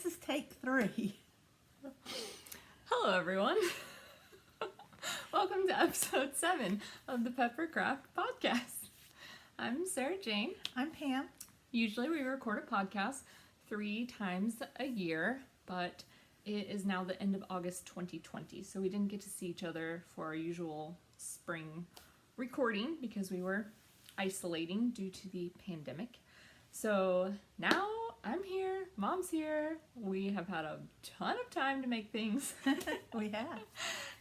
This is take 3. Hello everyone. Welcome to episode 7 of the Peppercraft podcast. I'm Sarah Jane. I'm Pam. Usually we record a podcast 3 times a year, but it is now the end of August 2020, so we didn't get to see each other for our usual spring recording because we were isolating due to the pandemic. So now I'm here, Mom's here, we have had a ton of time to make things. We have.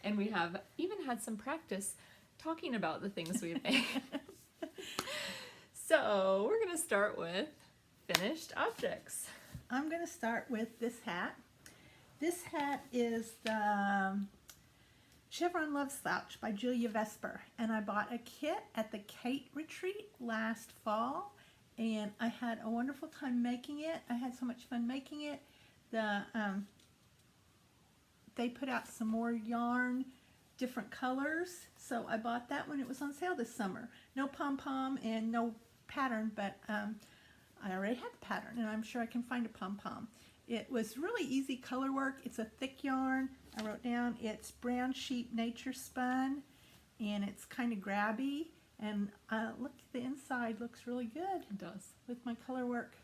And we have even had some practice talking about the things we've made. So we're going to start with finished objects. I'm going to start with this hat. This hat is the Chevron Love Slouch by Julia Vesper. And I bought a kit at the Kate Retreat last fall. And I had a wonderful time making it. I had so much fun making it. They put out some more yarn, different colors. So I bought that when it was on sale this summer. No pom-pom and no pattern, but I already had the pattern and I'm sure I can find a pom-pom. It was really easy color work. It's a thick yarn. I wrote down it's Brown Sheep Nature Spun and it's kind of grabby. And look, the inside looks really good. It does. With my color work.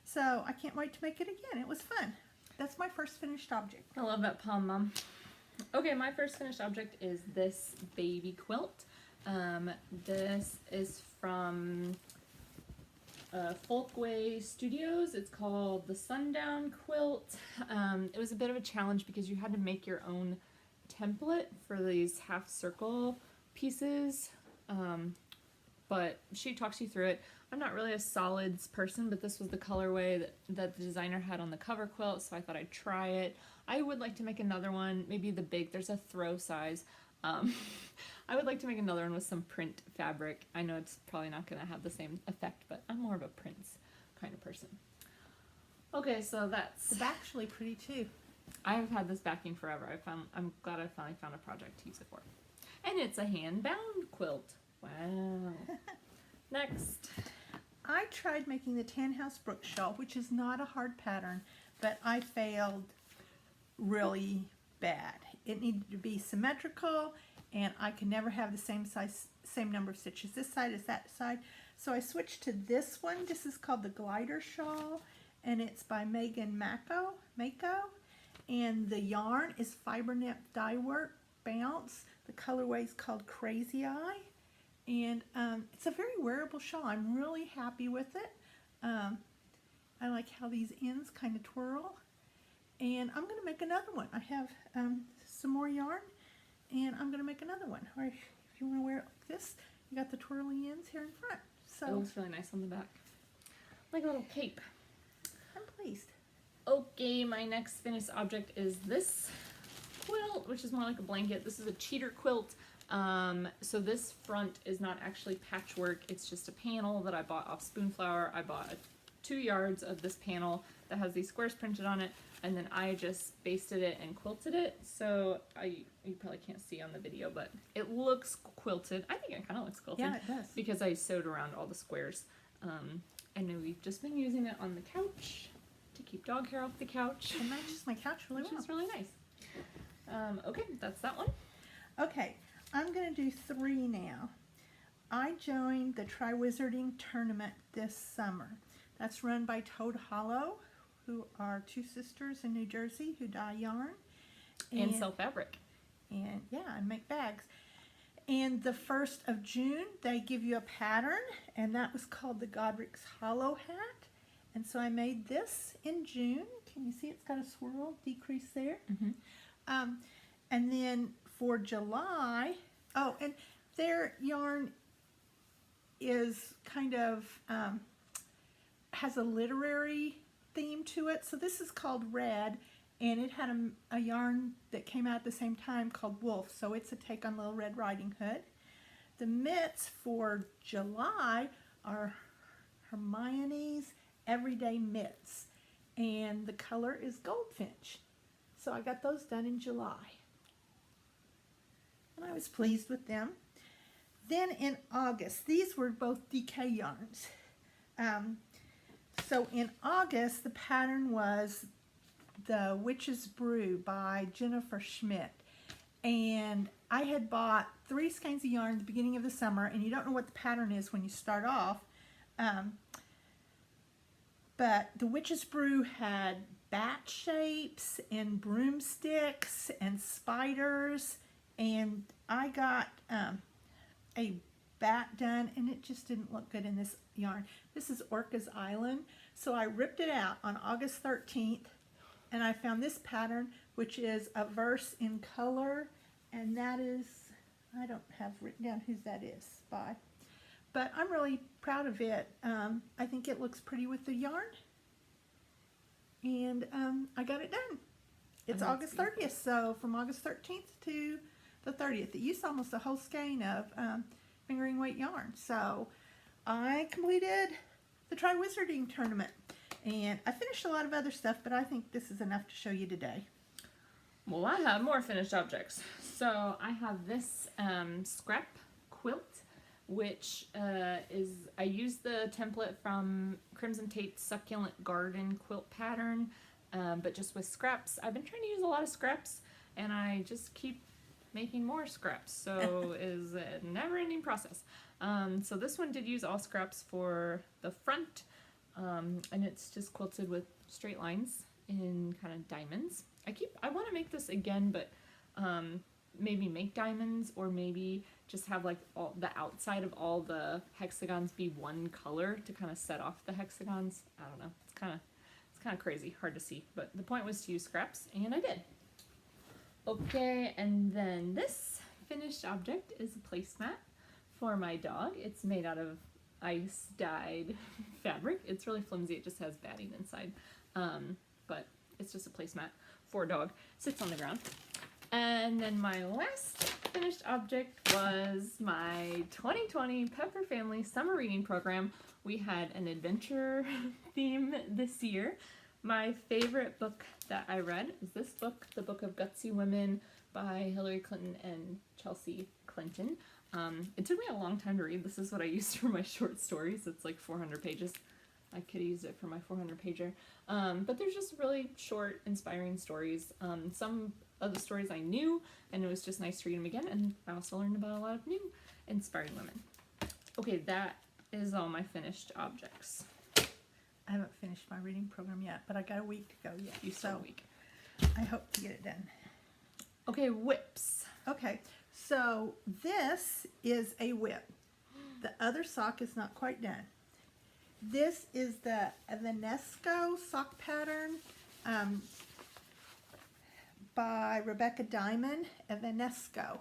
So I can't wait to make it again. It was fun. That's my first finished object. I love that pom, Mom. Okay, my first finished object is this baby quilt. This is from Folkway Studios. It's called the Sundown Quilt. It was a bit of a challenge because you had to make your own template for these half circle pieces. But she talks you through it. I'm not really a solids person, but this was the colorway that the designer had on the cover quilt, so I thought I'd try it. I would like to make another one, maybe the big, there's a throw size. I would like to make another one with some print fabric. I know it's probably not going to have the same effect, but I'm more of a prints kind of person. Okay, so that's... The back's really pretty too. I have had this backing forever. I'm glad I finally found a project to use it for. And it's a hand-bound quilt. Wow. Next. I tried making the Tannhaus Brook shawl, which is not a hard pattern, but I failed really bad. It needed to be symmetrical, and I could never have the same number of stitches this side as that side. So I switched to this one. This is called the Glider Shawl, and it's by Megan Mako. And the yarn is Fiber Knit Dye Work Bounce. The colorway is called Crazy Eye. And it's a very wearable shawl. I'm really happy with it. I like how these ends kind of twirl. And I'm going to make another one. I have some more yarn, and I'm going to make another one. Or if you want to wear it like this, you got the twirly ends here in front. So It looks really nice on the back. Like a little cape. I'm pleased. Okay, my next finished object is this quilt, which is more like a blanket. This is a cheater quilt. So this front is not actually patchwork, it's just a panel that I bought off Spoonflower. I bought 2 yards of this panel that has these squares printed on it, and then I just basted it and quilted it. So you probably can't see on the video, but it looks quilted. I think it kind of looks quilted. Yeah, it does. Because I sewed around all the squares. And we've just been using it on the couch to keep dog hair off the couch. It matches my couch really Which well. is really nice. Okay, that's that one. Okay, I'm going to do 3 now. I joined the Tri-Wizarding tournament this summer. That's run by Toad Hollow, who are 2 sisters in New Jersey who dye yarn. And sell fabric. And yeah, and make bags. And the 1st of June, they give you a pattern, and that was called the Godric's Hollow Hat. And so I made this in June. Can you see it's got a swirl decrease there? Mm-hmm. And then for July, oh, and their yarn is kind of, has a literary theme to it. So this is called Red, and it had a yarn that came out at the same time called Wolf. So it's a take on Little Red Riding Hood. The mitts for July are Hermione's Everyday Mitts, and the color is Goldfinch. So I got those done in July. And I was pleased with them. Then in August, these were both DK yarns. So in August, the pattern was The Witch's Brew by Jennifer Schmidt. And I had bought 3 skeins of yarn at the beginning of the summer, and you don't know what the pattern is when you start off. But the Witch's Brew had bat shapes and broomsticks and spiders, and I got a bat done, and it just didn't look good in this yarn. This is Orcas Island, so I ripped it out on August 13th, and I found this pattern, which is a verse in color, and that is, I don't have written down whose that is by, but I'm really proud of it. I think it looks pretty with the yarn, and I got it done. It's August 30th, so from August 13th to the 30th. It used almost a whole skein of fingering weight yarn. So I completed the Try Wizarding tournament, and I finished a lot of other stuff, but I think this is enough to show you today. Well, I have more finished objects. So I have this scrap quilt, which I used the template from Crimson Tape's Succulent Garden quilt pattern, but just with scraps. I've been trying to use a lot of scraps, and I just keep making more scraps, so is a never-ending process. So this one did use all scraps for the front, and it's just quilted with straight lines in kind of diamonds. I want to make this again, but maybe make diamonds, or maybe just have like all the outside of all the hexagons be one color to kind of set off the hexagons. I don't know. It's kind of crazy, hard to see, but the point was to use scraps, and I did. Okay, and then this finished object is a placemat for my dog. It's made out of ice dyed fabric. It's really flimsy. It just has batting inside, but it's just a placemat for a dog. Sits on the ground. And then my last finished object was my 2020 Pepper Family Summer Reading Program. We had an adventure theme this year. My favorite book that I read is this book, The Book of Gutsy Women by Hillary Clinton and Chelsea Clinton. It took me a long time to read. This is what I used for my short stories. It's like 400 pages. I could have used it for my 400 pager. But there's just really short, inspiring stories. Some of the stories I knew, and it was just nice to read them again, and I also learned about a lot of new inspiring women. Okay, that is all my finished objects. I haven't finished my reading program yet, but I got a week to go yet. You still have a week. I hope to get it done. Okay, whips. Okay, so this is a whip. The other sock is not quite done. This is the Evanesco sock pattern by Rebecca Diamond. Evanesco.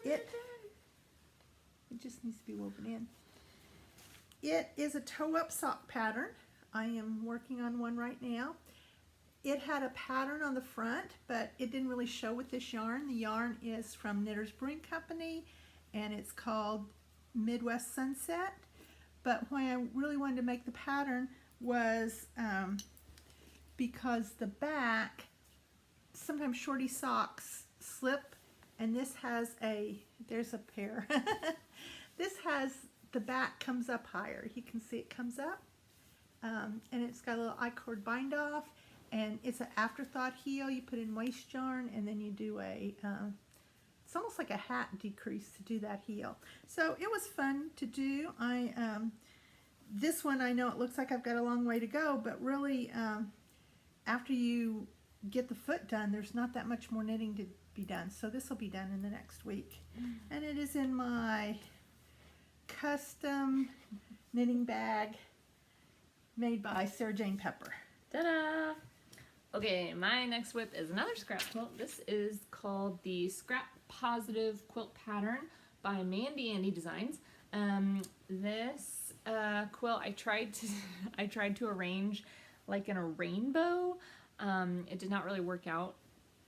It just needs to be woven in. It is a toe-up sock pattern. I am working on one right now. It had a pattern on the front, but it didn't really show with this yarn. The yarn is from Knitter's Brewing Company, and it's called Midwest Sunset. But why I really wanted to make the pattern was because the back, sometimes shorty socks slip, and this has there's a pair. This has, the back comes up higher. You can see it comes up, and it's got a little I-cord bind off, and it's an afterthought heel. You put in waste yarn, and then you do it's almost like a hat decrease to do that heel. So it was fun to do. This one, I know it looks like I've got a long way to go, but really, after you get the foot done, there's not that much more knitting to be done. So this will be done in the next week. And it is in my custom knitting bag made by Sarah Jane Pepper. Ta-da! Okay, my next whip is another scrap quilt. This is called the Scrap Positive Quilt Pattern by Mandy Andy Designs. This quilt I tried to arrange like in a rainbow. It did not really work out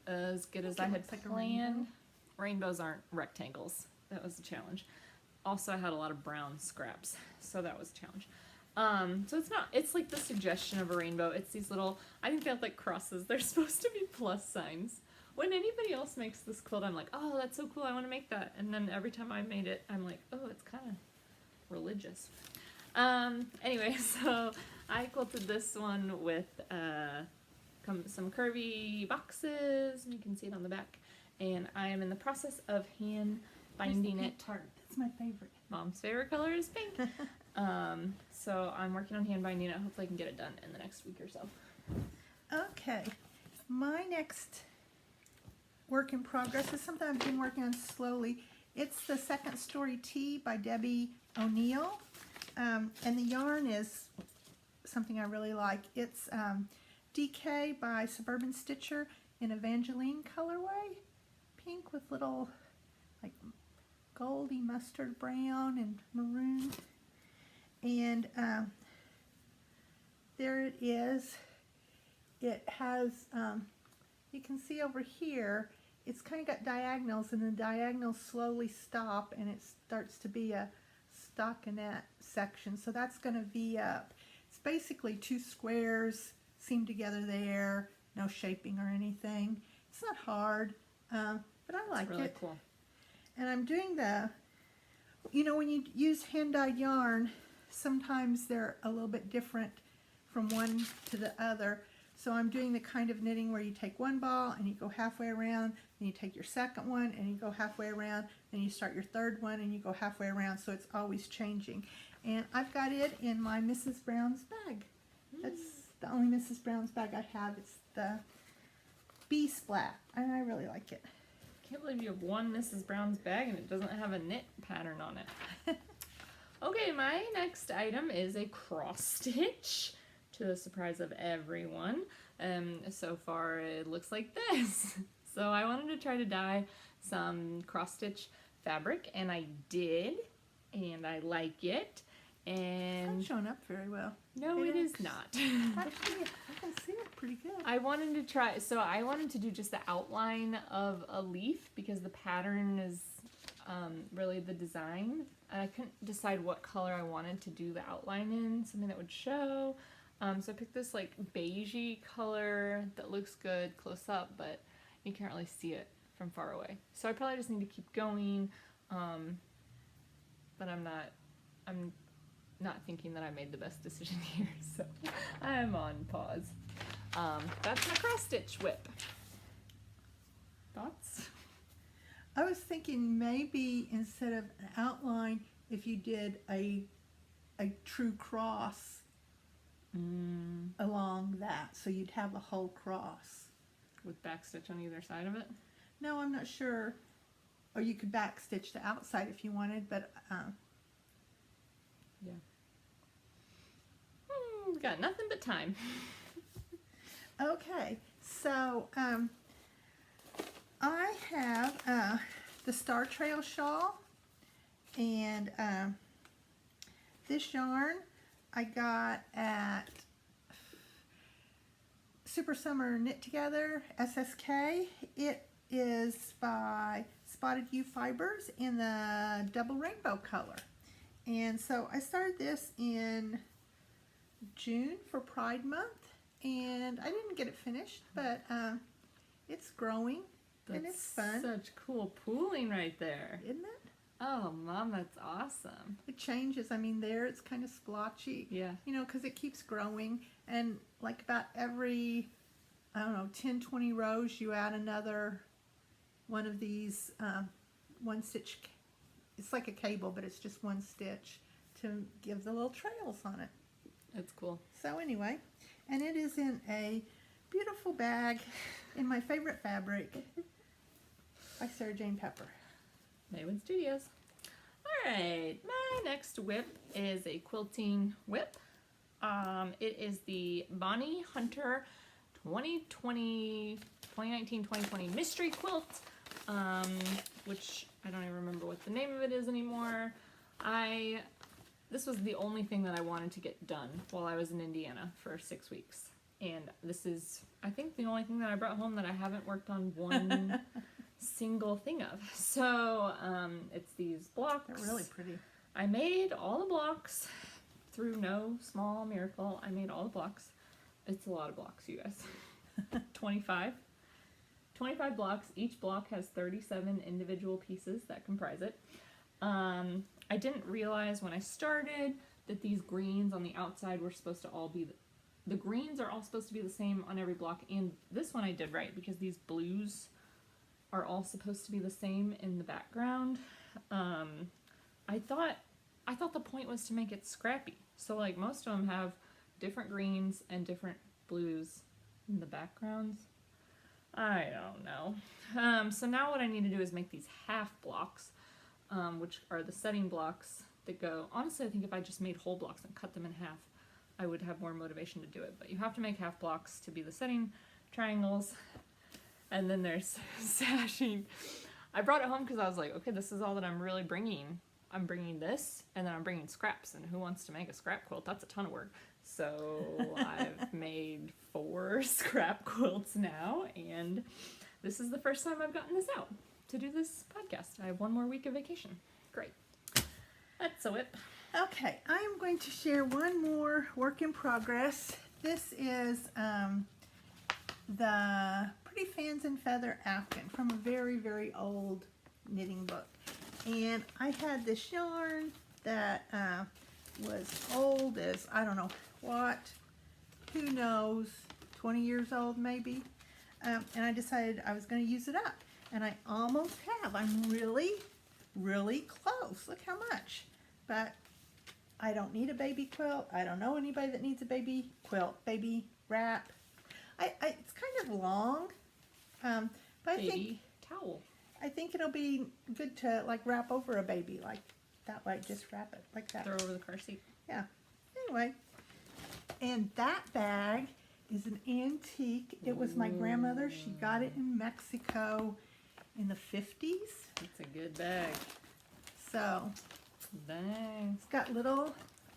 as good as I had planned. Rainbows aren't rectangles. That was the challenge. Also, I had a lot of brown scraps, so that was a challenge. So it's like the suggestion of a rainbow. It's these little, I think they have like crosses. They're supposed to be plus signs. When anybody else makes this quilt, I'm like, oh, that's so cool, I want to make that. And then every time I made it, I'm like, oh, it's kind of religious. Anyway, so I quilted this one with some curvy boxes. You can see it on the back. And I am in the process of hand binding it. Part. That's my favorite. Mom's favorite color is pink. So I'm working on hand binding it. Hopefully I can get it done in the next week or so. Okay, my next work in progress is something I've been working on slowly. It's the Second Story Tea by Debbie O'Neill, and the yarn is something I really like. It's DK by Suburban Stitcher in Evangeline colorway, pink with little like goldy mustard brown and maroon, and there it is. It has, you can see over here, it's kind of got diagonals, and the diagonals slowly stop, and it starts to be a stockinette section. So that's going to V up. It's basically two squares seamed together there, no shaping or anything. It's not hard, but I like Really it. cool. And I'm doing the, you know, when you use hand-dyed yarn, sometimes they're a little bit different from one to the other. So I'm doing the kind of knitting where you take one ball and you go halfway around, then you take your second one and you go halfway around, then you start your third one and you go halfway around, so it's always changing. And I've got it in my Mrs. Brown's bag. That's the only Mrs. Brown's bag I have. It's the Bee Splat, and I really like it. Can't believe you have one Mrs. Brown's bag and it doesn't have a knit pattern on it. Okay, my next item is a cross stitch, to the surprise of everyone. So far it looks like this. So I wanted to try to dye some cross stitch fabric, and I did, and I like it. It's And not showing up very well. no, Maybe it is that's- not. Actually, I can see it pretty good. I wanted to try, so I wanted to do just the outline of a leaf because the pattern is really the design. And I couldn't decide what color I wanted to do the outline in, something that would show. So I picked this like beigey color that looks good close up, but you can't really see it from far away. So I probably just need to keep going, but I'm not thinking that I made the best decision here, so I'm on pause. That's my cross stitch whip. Thoughts? I was thinking maybe instead of an outline, if you did a true cross along that, so you'd have a whole cross. With back stitch on either side of it? No, I'm not sure. Or you could back stitch the outside if you wanted, but Got nothing but time. okay. So I have the Star Trail shawl, and this yarn I got at Super Summer Knit Together, SSK. It is by Spotted U Fibers in the double rainbow color. And so I started this in June for Pride Month, and I didn't get it finished, but it's growing and it's fun, Such cool pooling right there. isn't it? Oh, Mom, that's awesome. It changes. I mean, there it's kind of splotchy, Yeah. you know, because it keeps growing, and like about every, I don't know, 10-20 rows you add another one of these one stitch. It's like a cable, but it's just one stitch to give the little trails on it. That's cool. So anyway, and it is in a beautiful bag in my favorite fabric by Sarah Jane Pepper. Maywood Studios. Alright, my next whip is a quilting whip. It is the Bonnie Hunter 2019-2020 Mystery Quilt, which I don't even remember what the name of it is anymore. This was the only thing that I wanted to get done while I was in Indiana for 6 weeks. And this is, I think, the only thing that I brought home that I haven't worked on one single thing of. So, it's these blocks. They're really pretty. I made all the blocks through no small miracle. I made all the blocks. It's a lot of blocks, you guys. 25 blocks. Each block has 37 individual pieces that comprise it. I didn't realize when I started that these greens on the outside were supposed to all be the greens are all supposed to be the same on every block, and this one I did right because these blues are all supposed to be the same in the background. I thought the point was to make it scrappy. So like most of them have different greens and different blues in the backgrounds. I don't know. So now what I need to do is make these half blocks, which are the setting blocks that go. Honestly, I think if I just made whole blocks and cut them in half, I would have more motivation to do it. But you have to make half blocks to be the setting triangles. And then there's sashing. I brought it home because I was like, okay, this is all that I'm really bringing. I'm bringing this, and then I'm bringing scraps. And who wants to make a scrap quilt? That's a ton of work. So I've made 4 scrap quilts now, and this is the first time I've gotten this out to do this podcast. I have 1 more week of vacation. Great. That's a whip. Okay, I am going to share one more work in progress. This is the Pretty Fans and Feather Afghan from a very, very old knitting book. And I had this yarn that was old as, I don't know what, who knows, 20 years old maybe. And I decided I was going to use it up. And I almost have. I'm really, really close. Look how much. But I don't need a baby quilt. I don't know anybody that needs a baby quilt, baby wrap. It's kind of long, but Baby towel. I think it'll be good to like wrap over a baby like that way. Just wrap it like that. Throw over the car seat. Yeah. Anyway, and that bag is an antique. It was my grandmother. She got it in Mexico in the 50s. It's a good bag. So Dang. it's got little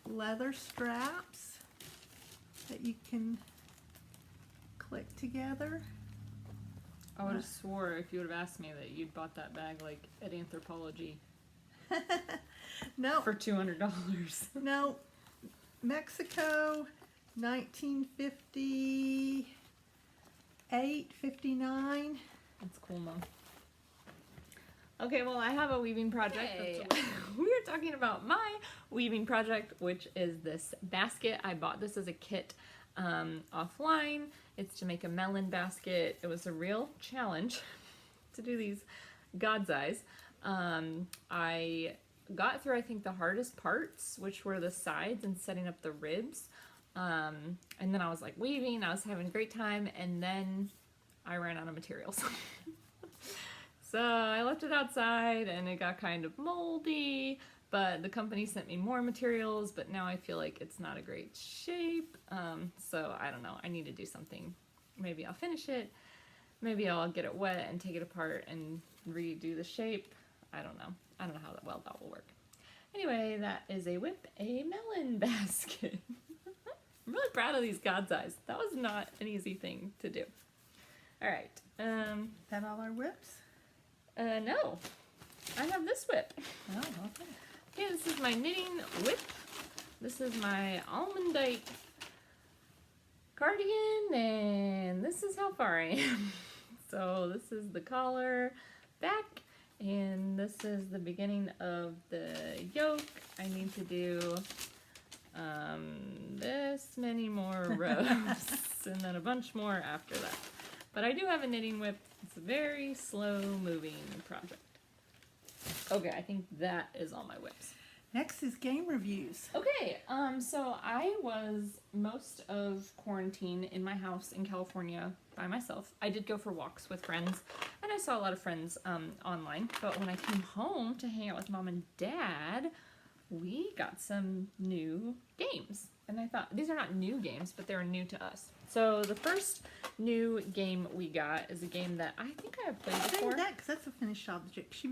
leather straps that you can click together. I would have swore if you would have asked me that you'd bought that bag like at Anthropology No, for $200. no, Mexico, 1958, 59. That's cool, Mom. Okay, well, I have a weaving project. Hey. We are talking about my weaving project, which is this basket. I bought this as a kit offline. It's to make a melon basket. It was a real challenge to do these God's eyes. I got through, I think, the hardest parts, which were the sides and setting up the ribs. And then I was like weaving. I was having a great time, and then I ran out of materials. So I left it outside and it got kind of moldy, but the company sent me more materials, but now I feel like it's not a great shape. So I don't know, I need to do something. Maybe I'll finish it. Maybe I'll get it wet and take it apart and redo the shape. I don't know. I don't know how well that will work. Anyway, that is a melon basket. I'm really proud of these God's eyes. That was not an easy thing to do. All right. That all our whips? No. I have this whip. Oh, okay. Okay, this is my knitting whip. This is my almondite cardigan, and this is how far I am. So this is the collar back, and this is the beginning of the yoke. I need to do this many more rows, and then a bunch more after that. But I do have a knitting whip. It's a very slow moving project. Okay, I think that is all my whips. Next is game reviews. Okay, so I was most of quarantine in my house in California by myself. I did go for walks with friends, and I saw a lot of friends online. But when I came home to hang out with Mom and Dad, we got some new games. And I thought, these are not new games, but they're new to us. So the first new game we got is a game that I think I have played before. That, because that's a finished object. She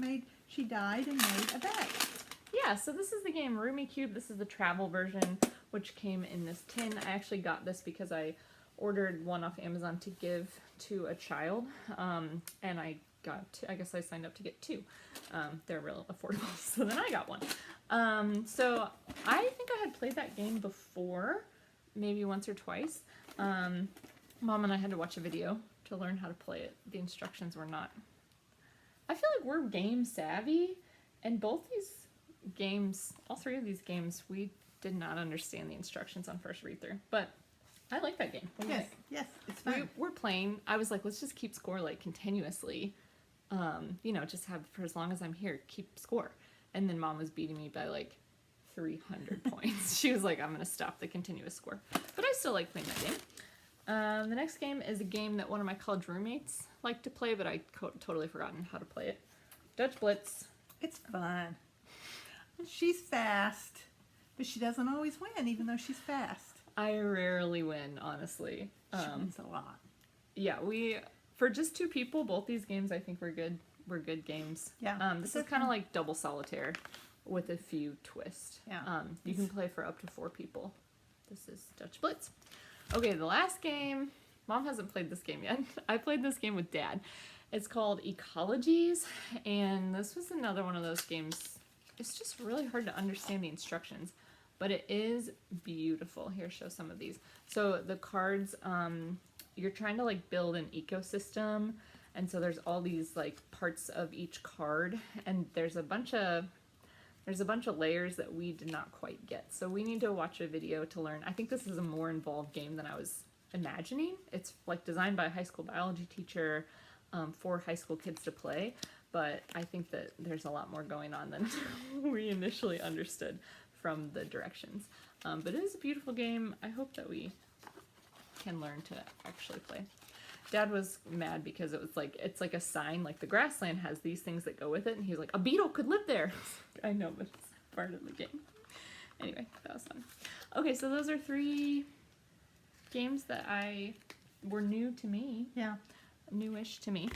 died and made a bag. Yeah, so this is the game Rumi Cube. This is the travel version, which came in this tin. I actually got this because I ordered one off Amazon to give to a child, and I guess I signed up to get 2. They're real affordable, so then I got one. So I think I had played that game before, maybe once or twice. Mom and I had to watch a video to learn how to play it. The instructions were not. I feel like we're game savvy, and both these games, all 3 of these games, we did not understand the instructions on first read through, but I like that game. What do you Yes, think? yes, it's fun. We're playing. I was like, let's just keep score like continuously. Just have for as long as I'm here, keep score. And then Mom was beating me by like 300 points. She was like, I'm gonna stop the continuous score. But I still like playing that game. The next game is a game that one of my college roommates liked to play, but I totally forgotten how to play it. Dutch Blitz. It's fun. She's fast, but she doesn't always win, even though she's fast. I rarely win, honestly. She wins a lot. Yeah, for just 2 people, both these games I think were good. Were good games. Yeah, This they're is kind of fun. like double solitaire, with a few twists. Yeah. You can play for up to 4 people. This is Dutch Blitz. Okay, the last game. Mom hasn't played this game yet. I played this game with Dad. It's called Ecologies, and this was another one of those games. It's just really hard to understand the instructions, but it is beautiful. Here, show some of these. So the cards, you're trying to like build an ecosystem, and so there's all these like parts of each card, and there's a bunch of layers that we did not quite get. So we need to watch a video to learn. I think this is a more involved game than I was imagining. It's like designed by a high school biology teacher for high school kids to play, but I think that there's a lot more going on than we initially understood from the directions. But it is a beautiful game. I hope that we can learn to actually play. Dad was mad because it's like a sign, like the grassland has these things that go with it, and he was like, a beetle could live there. I know, but it's part of the game. Anyway, that was fun. Okay, so those are 3 games that were new to me, Yeah, newish to me.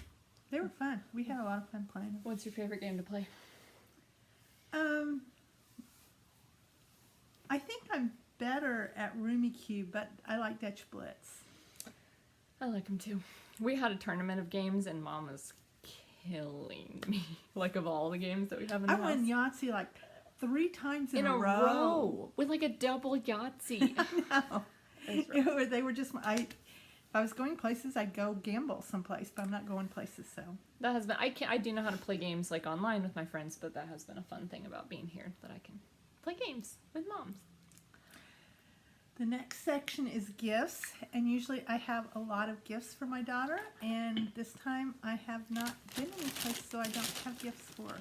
they were fun. We had a lot of fun playing them. What's your favorite game to play? I think I'm better at Rummikub, but I like Dutch Blitz. I like them too. We had a tournament of games, and Mom was killing me. Like, of all the games that we have in the I house. won Yahtzee like 3 times in in a row. with like a double Yahtzee. No. It was rough. They were just if I was going places, I'd go gamble someplace, but I'm not going places. So That has been I do know how to play games like online with my friends, but that has been a fun thing about being here, that I can play games with moms. the next section is gifts, and usually I have a lot of gifts for my daughter, and this time I have not been any place, so I don't have gifts for her.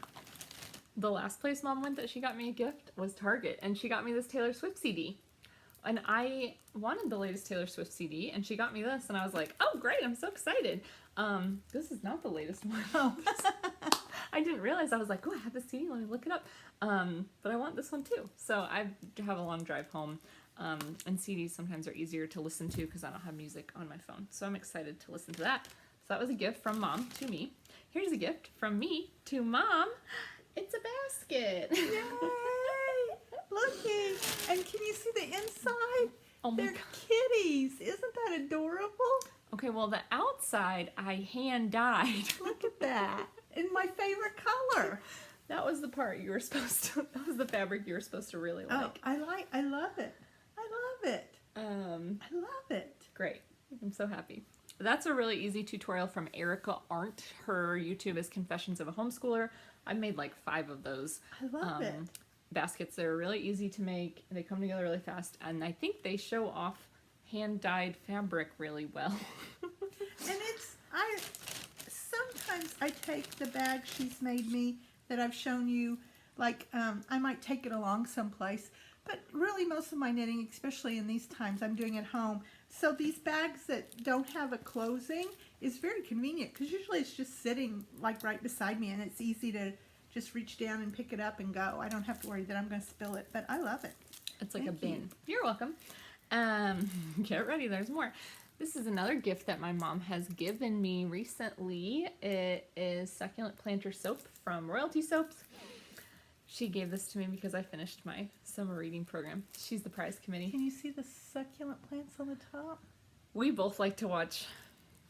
The last place Mom went that she got me a gift was Target, and she got me this Taylor Swift CD. And I wanted the latest Taylor Swift CD, and she got me this, and I was like, oh, great, I'm so excited. This is not the latest one. Oh. I didn't realize. I was like, oh, I have the CD, let me look it up. But I want this one too. So I have a long drive home, and CDs sometimes are easier to listen to because I don't have music on my phone. So I'm excited to listen to that. So that was a gift from Mom to me. Here's a gift from me to Mom. It's a basket. Yay! Looky, and can you see the inside? Oh my They're God. kitties. Isn't that adorable? Okay, well, the outside I hand dyed. Look at that. In my favorite color. That was the part you were supposed to, that was the fabric you were supposed to really like. I love it. I love it. I love it. Great. I'm so happy. That's a really easy tutorial from Erica Arndt. Her YouTube is Confessions of a Homeschooler. I've made like 5 of those. I love it. Baskets. They're really easy to make. They come together really fast, and I think they show off hand-dyed fabric really well. And sometimes I take the bag she's made me that I've shown you, like I might take it along someplace, but really most of my knitting, especially in these times, I'm doing at home. So these bags that don't have a closing is very convenient because usually it's just sitting like right beside me, and it's easy to just reach down and pick it up and go. I don't have to worry that I'm going to spill it, but I love it. It's like Thank a bin. you. You're welcome. Get ready, there's more. This is another gift that my mom has given me recently. It is Succulent Planter Soap from Royalty Soaps. She gave this to me because I finished my summer reading program. She's the prize committee. Can you see the succulent plants on the top? We both like to watch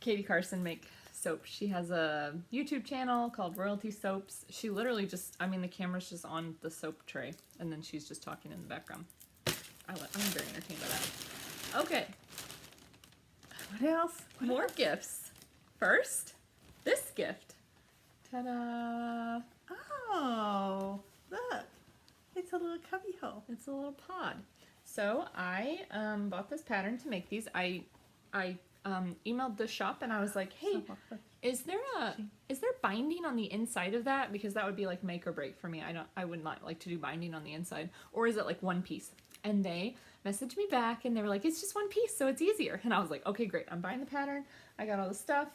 Katie Carson make soap. She has a YouTube channel called Royalty Soaps. She literally just, the camera's just on the soap tray, and then she's just talking in the background. I'm very entertained by that. Okay, What else? more gifts. First, this gift. Ta-da! Oh, look. It's a little cubby hole. It's a little pod. So I bought this pattern to make these. I emailed the shop and I was like, hey, is there binding on the inside of that? Because that would be like make or break for me. I would not like to do binding on the inside. Or is it like one piece? And they messaged me back and they were like, it's just one piece, so it's easier. And I was like, okay, great. I'm buying the pattern. I got all the stuff.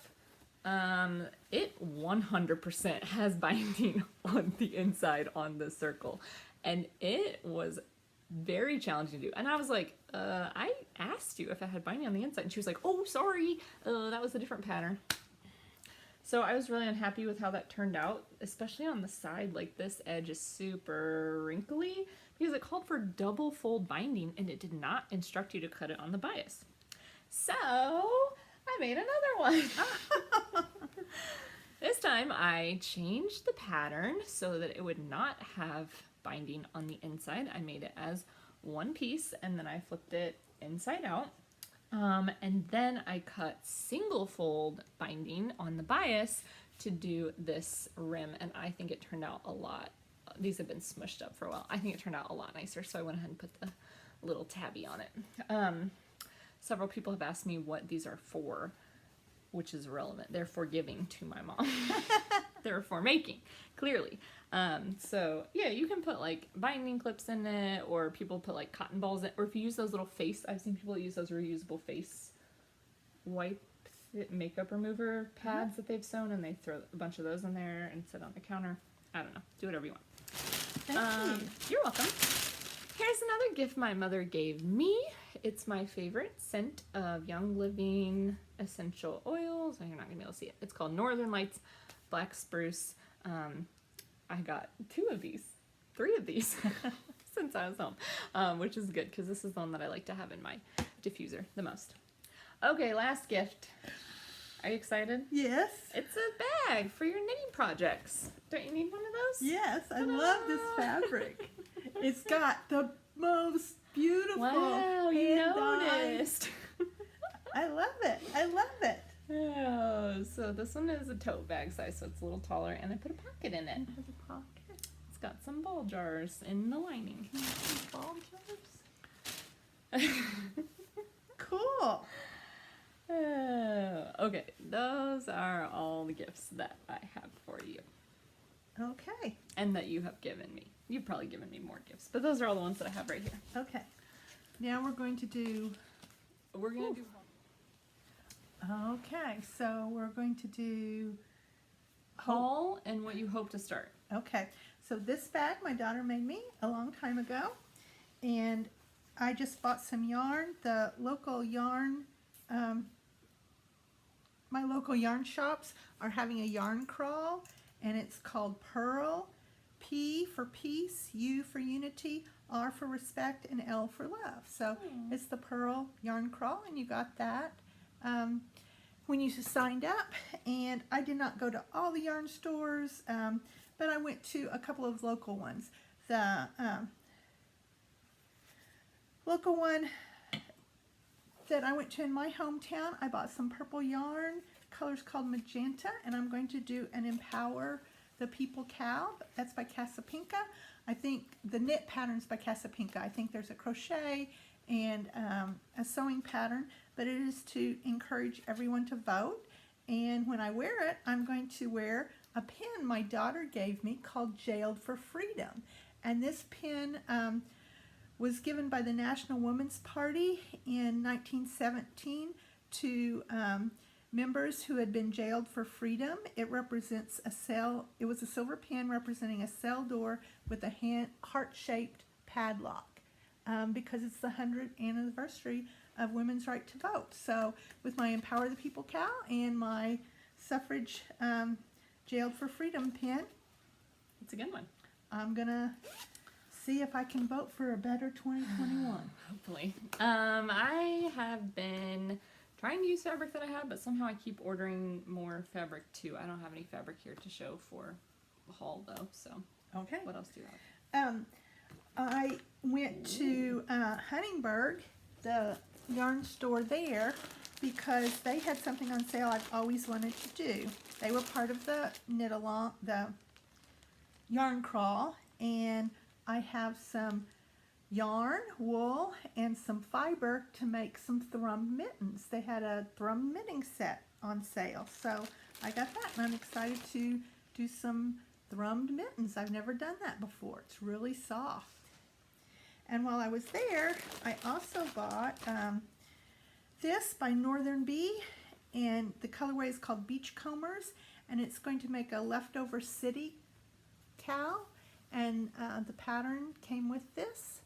It 100% has binding on the inside on the circle. And it was very challenging to do. And I was like, I asked you if I had binding on the inside. And she was like, oh, sorry. That was a different pattern. So I was really unhappy with how that turned out, especially on the side. Like this edge is super wrinkly because it called for double fold binding and it did not instruct you to cut it on the bias. So I made another one. This time I changed the pattern so that it would not have binding on the inside. I made it as one piece and then I flipped it inside out. And then I cut single fold binding on the bias to do this rim, and I think it turned out a lot. These have been smushed up for a while. I think it turned out a lot nicer, so I went ahead and put the little tabby on it. Several people have asked me what these are for, which is irrelevant. They're for giving to my mom. They're for making, clearly. So yeah, you can put like binding clips in it, or people put like cotton balls in, or if you use those little face, I've seen people use those reusable face wipe makeup remover pads that they've sewn, and they throw a bunch of those in there and sit on the counter. I don't know. Do whatever you want. Thank you. You're welcome. Here's another gift my mother gave me. It's my favorite scent of Young Living essential oils. You're not gonna be able to see it. It's called Northern Lights Black Spruce. I got 3 of these since I was home, which is good because this is the one that I like to have in my diffuser the most. Okay, last gift. Are you excited? Yes. It's a bag for your knitting projects. Don't you need one of those? Yes, I Ta-da! love this fabric. It's got the most beautiful Wow, you hand-dyed- noticed. I love it. I love it. Oh, so this one is a tote bag size, so it's a little taller, and I put a pocket in it. It has a pocket. It's got some ball jars in the lining. Ball jars. Cool. Oh, okay, those are all the gifts that I have for you, Okay. and that you have given me. You've probably given me more gifts, but those are all the ones that I have right here. Okay. Now we're going to do. We're gonna do. Okay, so we're going to do. Haul and what you hope to start. Okay, so this bag my daughter made me a long time ago, and I just bought some yarn. The local yarn, my local yarn shops are having a yarn crawl, and it's called Pearl. P for peace, U for unity, R for respect, and L for love. So it's the Pearl yarn crawl, and you got that when you signed up. And I did not go to all the yarn stores, but I went to a couple of local ones. The local one that I went to in my hometown, I bought some purple yarn. Color's called Magenta, and I'm going to do an Empower the People cowl. That's by Casapinka. I think the knit pattern's by Casapinka. I think there's a crochet and a sewing pattern, but it is to encourage everyone to vote. And when I wear it, I'm going to wear a pin my daughter gave me called Jailed for Freedom. And this pin was given by the National Women's Party in 1917 to members who had been jailed for freedom. It represents a cell. It was a silver pin representing a cell door with a heart-shaped padlock because it's the 100th anniversary of women's right to vote. So with my Empower the People cowl and my suffrage Jailed for Freedom pin, It's a good one. I'm gonna see if I can vote for a better 2021. Hopefully. I have been trying to use fabric that I have, but somehow I keep ordering more fabric too. I don't have any fabric here to show for the haul though, so Okay. what else do you have? I went to Huntingburg, the yarn store there, because they had something on sale I've always wanted to do. They were part of the knit along, the yarn crawl, and I have some yarn, wool, and some fiber to make some thrum mittens. They had a thrum knitting set on sale, so I got that, and I'm excited to do some thrummed mittens. I've never done that before. It's really soft. And while I was there, I also bought this by Northern Bee, and the colorway is called Beachcombers, and it's going to make a leftover city cowl, and the pattern came with this.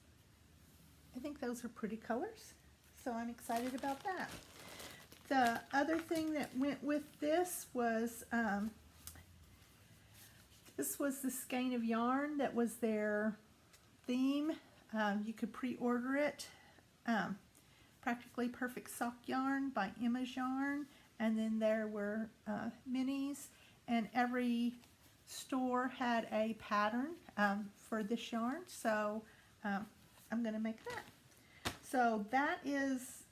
I think those are pretty colors, so I'm excited about that. The other thing that went with this was the skein of yarn that was their theme. You could pre-order it. Practically Perfect Sock Yarn by Emma's Yarn, and then there were minis, and every store had a pattern for this yarn, so I'm going to make that. So that is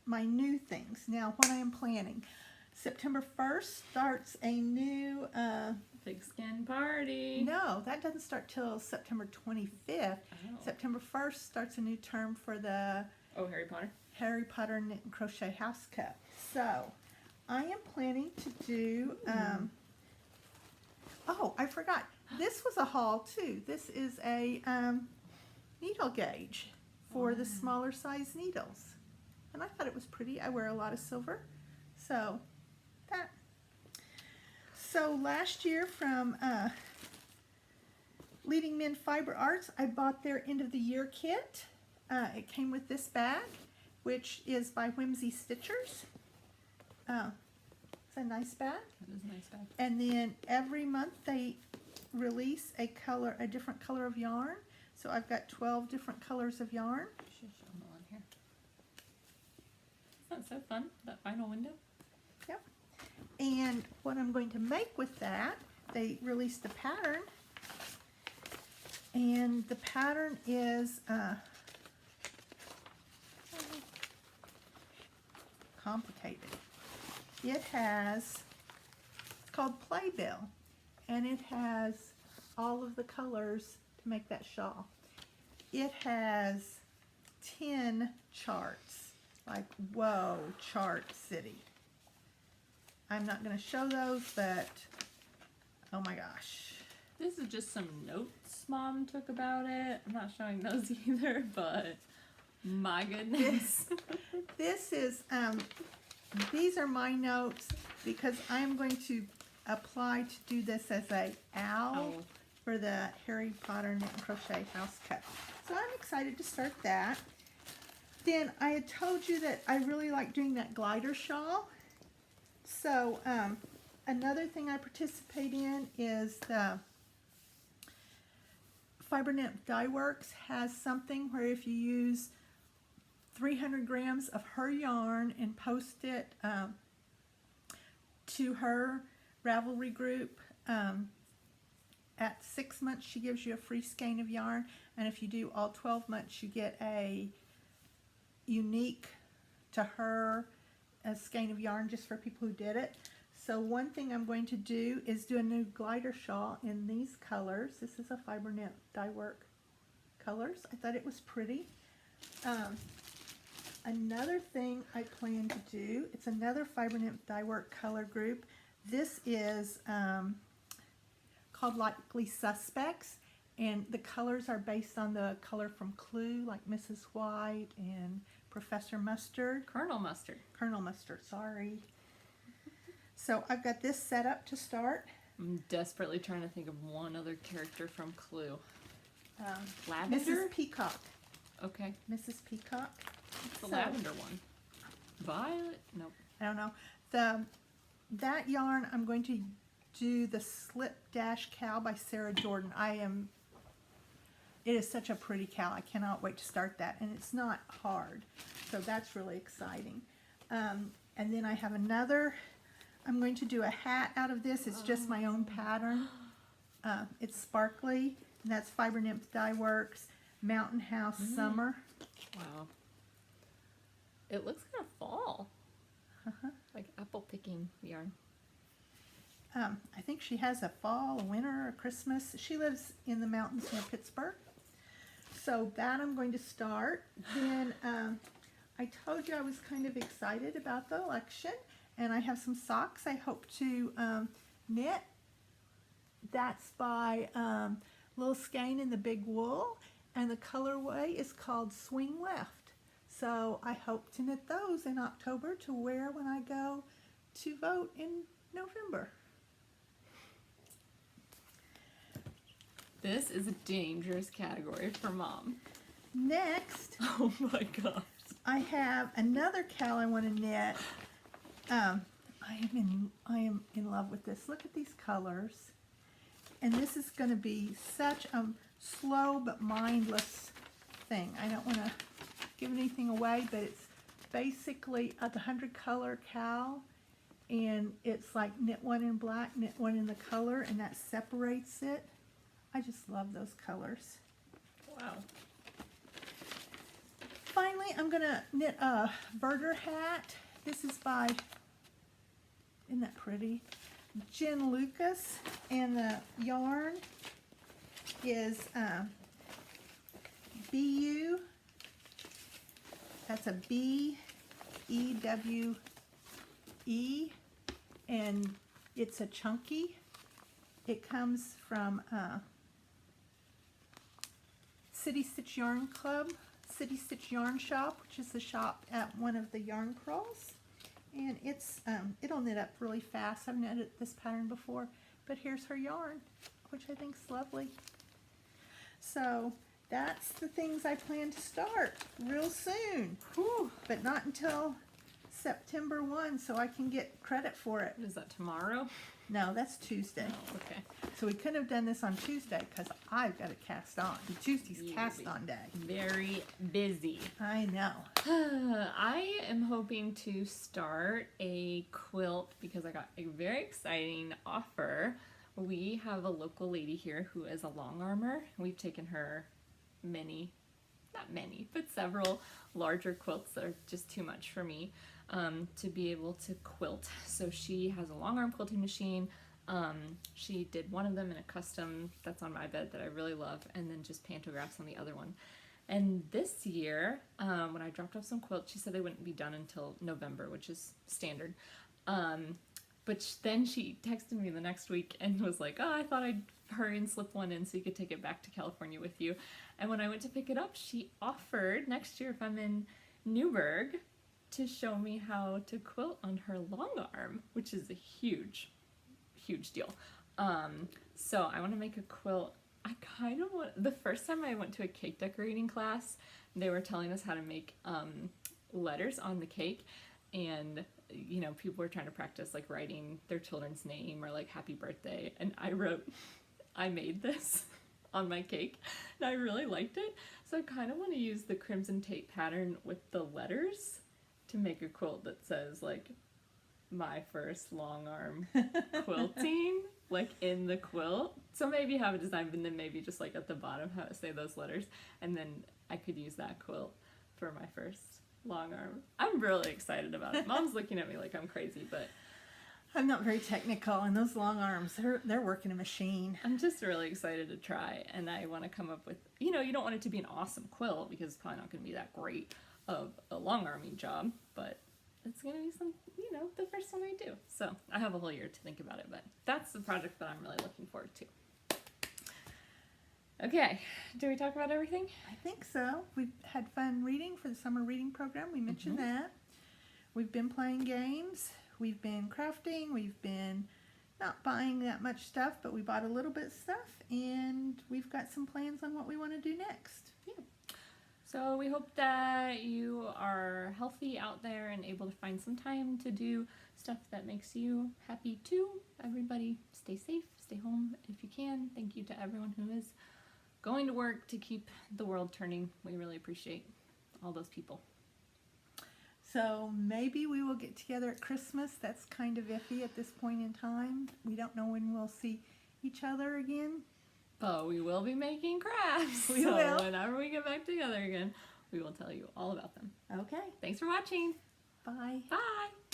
my new things. Now, what I am planning. September 1st starts a new... Big skin party. No, that doesn't start till September 25th. Oh. September 1st starts a new term for the Oh, Harry Potter. Harry Potter Knit and Crochet House Cup. So, I am planning to do... oh, I forgot. This was a haul, too. This is a needle gauge for the smaller size needles. And I thought it was pretty. I wear a lot of silver. So, that. So, last year from Leading Men Fiber Arts, I bought their end of the year kit. It came with this bag, which is by Whimsy Stitchers. It's a nice bag. That is a nice bag. And then every month they release a different color of yarn. So I've got 12 different colors of yarn. Should show them all in here. Isn't that so fun? That final window. Yep. And what I'm going to make with that, they released a pattern. And the pattern is complicated. It's called Playbill, and it has all of the colors to make that shawl. It has 10 charts, like whoa, chart city. I'm not going to show those, but oh my gosh. This is just some notes Mom took about it. I'm not showing those either, but my goodness. This is, these are my notes because I'm going to apply to do this as a owl for the Harry Potter Knit and Crochet House Cup. So I'm excited to start that. Then I had told you that I really like doing that glider shawl. So another thing I participate in is the Fiber Nymph Dye Works has something where if you use 300 grams of her yarn and post it to her Ravelry group, at 6 months she gives you a free skein of yarn, and if you do all 12 months you get a unique to her a skein of yarn just for people who did it. So one thing I'm going to do is do a new glider shawl in these colors. This is a Fiber Nymph Dye Work colors. I thought it was pretty. Another thing I plan to do, it's another Fiber Nymph Dye Work color group. This is called Likely Suspects, and the colors are based on the color from Clue, like Mrs. White and Professor Mustard. Colonel Mustard. Colonel Mustard, sorry. So I've got this set up to start. I'm desperately trying to think of one other character from Clue. Mrs. Lavender? Peacock. Okay. Mrs. Peacock. The So- lavender one. Violet? Nope. I don't know. That yarn, I'm going to do the Slip Dash Cow by Sarah Jordan. It is such a pretty cow. I cannot wait to start that. And it's not hard. So that's really exciting. And then I have another, I'm going to do a hat out of this. It's just my own pattern. It's sparkly. And that's Fiber Nymph Dye Works Mountain House Summer. Wow. It looks kind of fall. Like apple picking yarn. I think she has a fall, a winter, a Christmas. She lives in the mountains near Pittsburgh. So that I'm going to start. Then I told you I was kind of excited about the election, and I have some socks I hope to knit. That's by Lil Skane in the Big Wool, and the colorway is called Swing Left. So I hope to knit those in October to wear when I go to vote in November. This is a dangerous category for Mom. Next, Oh my gosh. I have another cowl I want to knit. I am in love with this. Look at these colors. And this is going to be such a slow but mindless thing. I don't want to give anything away, but it's basically a 100 color cowl, and it's like knit one in black, knit one in the color, and that separates it. I just love those colors. Wow. Finally, I'm going to knit a Verder hat. This is by, isn't that pretty? Jen Lucas, and the yarn is BU. That's a B-E-W-E, and it's a chunky. It comes from City Stitch Yarn Club, City Stitch Yarn Shop, which is the shop at one of the yarn crawls. And it's it'll knit up really fast. I've knitted this pattern before, but here's her yarn, which I think is lovely. So that's the things I plan to start real soon. Whew. But not until September 1, so I can get credit for it. Is that tomorrow? No, that's Tuesday. Oh, okay. So we couldn't have done this on Tuesday because I've got to cast on. Tuesday's You'll cast be on day. Very busy. I know. I am hoping to start a quilt because I got a very exciting offer. We have a local lady here who is a long armor. We've taken her not many, but several larger quilts that are just too much for me to be able to quilt. So she has a long arm quilting machine. She did one of them in a custom that's on my bed that I really love, and then just pantographs on the other one. And this year, when I dropped off some quilts, she said they wouldn't be done until November, which is standard. But then she texted me the next week and was like, oh, I thought I'd hurry and slip one in so you could take it back to California with you. And when I went to pick it up, she offered next year, if I'm in Newburgh, to show me how to quilt on her long arm, which is a huge deal. So I want to make a quilt. I kind of want, the first time I went to a cake decorating class, they were telling us how to make letters on the cake, and you know, people were trying to practice like writing their children's name or like happy birthday, and I made this on my cake and I really liked it, so I kind of want to use the crimson tape pattern with the letters to make a quilt that says like my first long arm quilting like in the quilt. So maybe have a design, but then maybe just like at the bottom have it say those letters, and then I could use that quilt for my first long arm. I'm really excited about it. Mom's looking at me like I'm crazy, but I'm not very technical, and those long arms, they're working a machine. I'm just really excited to try, and I want to come up with, you know, you don't want it to be an awesome quilt because it's probably not going to be that great of a long arming job, but it's going to be some, you know, the first one I do. So I have a whole year to think about it, but that's the project that I'm really looking forward to. Okay, did we talk about everything? I think so. We've had fun reading for the summer reading program. We mentioned that. We've been playing games. We've been crafting. We've been not buying that much stuff, but we bought a little bit of stuff, and we've got some plans on what we want to do next. Yeah. So we hope that you are healthy out there and able to find some time to do stuff that makes you happy too. Everybody stay safe, stay home if you can. Thank you to everyone who is going to work to keep the world turning. We really appreciate all those people. So maybe we will get together at Christmas. That's kind of iffy at this point in time. We don't know when we'll see each other again. But we will be making crafts. We so will. Whenever we get back together again, we will tell you all about them. Okay. Thanks for watching. Bye. Bye.